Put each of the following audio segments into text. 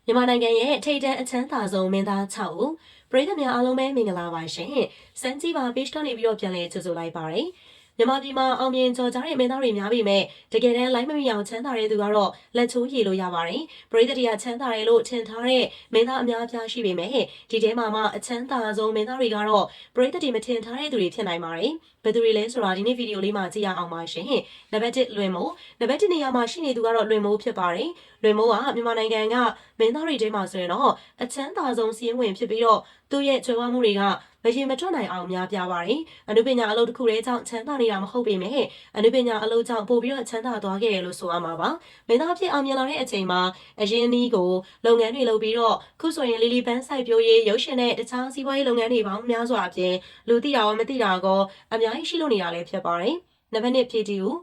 မြန်မာနိုင်ငံရဲ့ထိပ်တန်းအချမ်းသာဆုံးမင်းသား6ဦးပရိသတ်များအားလုံးပဲမင်္ဂလာပါရှင်။စမ်းကြည့်ပါ page ကနေပြီးတော့ပြန်လည်ကြိုဆိုလိုက်ပါရစေ။မြန်မာပြည်မှာအောင်မြင်ကျော်ကြားတဲ့မင်းသားတွေများပေမဲ့တကယ်တမ်းလိုက်မမီအောင်ချမ်းသာတဲ့သူကတော့လက်ချိုးရည်လို့ရပါတယ်။ပရိသတ်တွေကချမ်းသာတယ်လို့ထင်ထားတဲ့မင်းသားအများအပြားရှိပေမဲ့ဒီထဲမှာမှအချမ်းသာဆုံးမင်းသားတွေကတော့ပရိသတ်တွေမထင်ထားတဲ့သူတွေဖြစ်နိုင်ပါတယ်။ဘယ်သူတွေလဲဆိုတာဒီနေ့ဗီဒီယိုလေးမှာကြည့်ရအောင်ပါရှင်။နံပါတ်1လွင်မိုးနံပါတ်1နေရာမှာရှိနေသူကတော့လွင်မိုးဖြစ်ပါတယ်။လွင်မိုးကမြန်မာနိုင်ငံကမင်းသားတွေထဲမှာဆိုရင်တော့အချမ်းသာဆုံးစီးရင်ဝင်ဖြစ်ပြီးတော့သူ့ရဲ့ကြွယ်ဝမှုတွေကမရင်မထွက်နိုင်အောင်များပြားပါတယ်။အနုပညာအလုပ်တစ်ခုတည်းကြောင့်ချမ်းသာနေတာမဟုတ်ပေမဲ့အနုပညာအလုပ်ကြောင့်ပို့ပြီးတော့ချမ်းသာသွားခဲ့တယ်လို့ဆိုရမှာပါ။မင်းသားဖြစ်အောင်မြင်လာတဲ့အချိန်မှာအရင်နည်းကိုလုပ်ငန်းတွေလုပ်ပြီးတော့ခုဆိုရင်လီလီပန်းစိုက်ပျိုးရေးရုပ်ရှင်နဲ့တခြားစီးပွားရေးလုပ်ငန်းတွေပေါင်းများစွာအပြင်လူသိတာရောမသိတာကောအများကြီးရှိလို့နေတာလည်းဖြစ်ပါတယ်။နံပါတ်1ဖြည့်တီဦး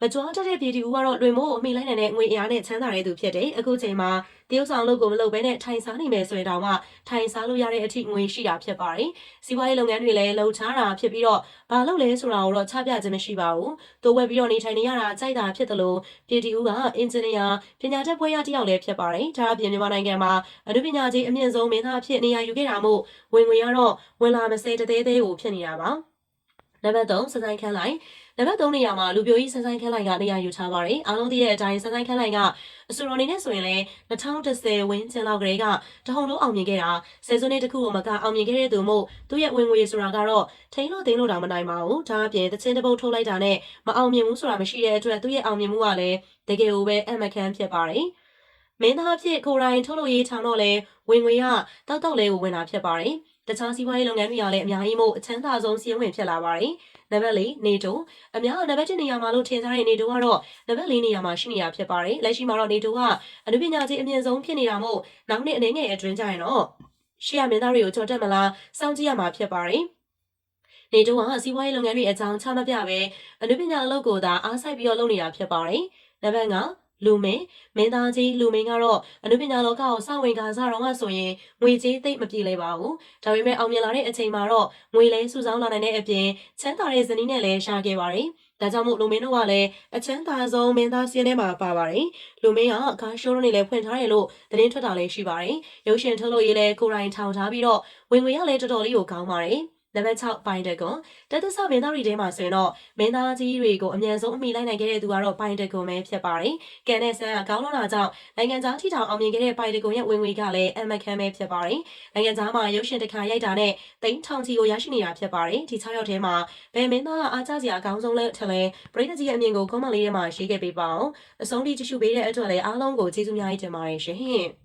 မကြွားတတ်တဲ့ပြည်သူကတော့လွင်မိုးကိုအမိလိုက်နိုင်တဲ့ငွေအရာနဲ့ချမ်းသာတဲ့သူဖြစ်တယ်။အခုချိန်မှာတရုတ်ဆောင်လုပ်ကိုမလုပ်ဘဲနဲ့ထိုင်စားနေမယ်ဆိုရင်တော့မှထိုင်စားလို့ရတဲ့အထိငွေရှိတာဖြစ်ပါတယ်။စီးပွားရေးလုပ်ငန်းတွေလည်းလှုပ်ရှားတာဖြစ်ပြီးတော့ဘာလုပ်လဲဆိုတာကိုတော့ချပြခြင်းမရှိပါဘူး။တိုးဝက်ပြီးတော့နေထိုင်နေရတာကြိုက်တာဖြစ်တယ်လို့ပြည်သူကအင်ဂျင်နီယာပညာတတ်ဘွဲ့ရတစ်ယောက်လည်းဖြစ်ပါတယ်။ဒါအပြင်မြန်မာနိုင်ငံမှာအနုပညာကြီးအမြင့်ဆုံးမင်းသားအဖြစ်နေရာယူခဲ့တာမို့ဝင်ငွေကတော့ဝင်လာမစဲတသေးသေးကိုဖြစ်နေတာပါ။နံပါတ်3စစိုင်းခန်းလိုက်နံပါတ်3နေရာမှာလူပြိုကြီးစစိုင်းခန်းလိုက်ကနေရာယူထားပါတယ်အားလုံးသိတဲ့အတိုင်းစစိုင်းခန်းလိုက်ကအဆိုတော်အနေနဲ့ဆိုရင်လည်း2010ဝန်းကျင်လောက်ကလေးကတဟုန်လုံးအောင်မြင်ခဲ့တာဆယ်စုနှစ်တစ်ခုကိုမကအောင်မြင်ခဲ့တဲ့သူမို့သူ့ရဲ့ဝင်ငွေဆိုတာကတော့ထိန်းလို့သိန်းလို့တောင်မနိုင်ပါဘူးဒါအပြင်သချင်းတစ်ပုတ်ထုတ်လိုက်တာနဲ့မအောင်မြင်ဘူးဆိုတာမရှိတဲ့အတွက်သူ့ရဲ့အောင်မြင်မှုကလည်းတကယ်ကိုပဲအမခန်းဖြစ်ပါတယ်မင်းသားဖြစ်ကိုရိုင်းထုတ်လို့ရေးထောင်တော့လဲဝင်ငွေကတောက်လဲကိုဝင်တာဖြစ်ပါတယ်တခြားစီးပွားရေးလုပ်ငန်းတွေကလည်းအများကြီးမို့အချမ်းသာဆုံးစီးရင်ဝင်ဖြစ်လာပါတယ်နံပါတ်4နေတိုအများနံပါတ်1နေရာမှာလို့ထင်ထားတဲ့နေတိုကတော့နံပါတ်4နေရာမှာရှိနေတာဖြစ်ပါတယ်လက်ရှိမှာတော့နေတိုကအနုပညာကြီးအမြင့်ဆုံးဖြစ်နေတာမို့နောက်နှစ်အနေငယ်အတွင်းကျရင်တော့ရှေ့ရမင်းသားတွေကိုကြော်တက်မလားစောင့်ကြည့်ရမှာဖြစ်ပါတယ်နေတိုကစီးပွားရေးလုပ်ငန်းတွေအကြောင်းချမပြပဲအနုပညာအလုပ်ကိုသာအားစိုက်ပြီးတော့လုပ်နေတာဖြစ်ပါတယ်နံပါတ်5လူမင်းသားကြီးလူမင်းကတော့အနုပညာလောကကိုစဝင်ကစားတော့မှဆိုရင်ငွေကြေးသိပ်မပြေလဲပါဘူးဒါပေမဲ့အောင်မြင်လာတဲ့အချိန်မှာတော့ငွေလဲစုဆောင်းလာနိုင်တဲ့အပြင်ချမ်းသာတဲ့ဇနီးနဲ့လည်းရှာခဲ့ပါတယ်ဒါကြောင့်မို့လူမင်းတို့ကလည်းအချမ်းသာဆုံးမင်းသားစီးထဲမှာပါပါတယ်လူမင်းကကားရှိုးတွေလည်းဖွင့်ထားတယ်လို့သတင်းထွက်တာလည်းရှိပါတယ်ရုပ်ရှင်ထုတ်လို့ရေးလဲကိုရိုင်းထောင်ထားပြီးတော့ဝင်ငွေရလည်းတော်တော်လေးကိုကောင်းပါတယ်နံပါတ်6ပိုင်တကွန်တသက်ဆမင်းသားတွေထဲမှာဆိုရင်တော့မင်းသားကြီးတွေကိုအမြန်ဆုံးအမိလိုက်နိုင်ခဲ့တဲ့သူကတော့ပိုင်တကွန်ပဲဖြစ်ပါတယ်။ကန်နဲ့ဆန်းကကောင်းလွန်တာကြောင့်နိုင်ငံသားထိထောင်အောင်မြင်ခဲ့တဲ့ပိုင်တကွန်ရဲ့ဝင်ငွေကလည်းအမခမ်းပဲဖြစ်ပါတယ်။နိုင်ငံသားမှာရုပ်ရှင်တစ်ခါရိုက်တာနဲ့သိန်းထောင်ချီကိုရရှိနေတာဖြစ်ပါတယ်။ဒီ6ယောက်ထဲမှာဘယ်မင်းသားကအားကျစရာအကောင်းဆုံးလဲထင်လဲပရိသတ်ကြီးရဲ့အမြင်ကိုကွန်မန့်လေးထဲမှာရေးခဲ့ပေးပါအောင်။အဆုံးထိကြည့်ရှုပေးတဲ့အတွက်လည်းအားလုံးကိုကျေးဇူးများကြီးတင်ပါတယ်ရှင်။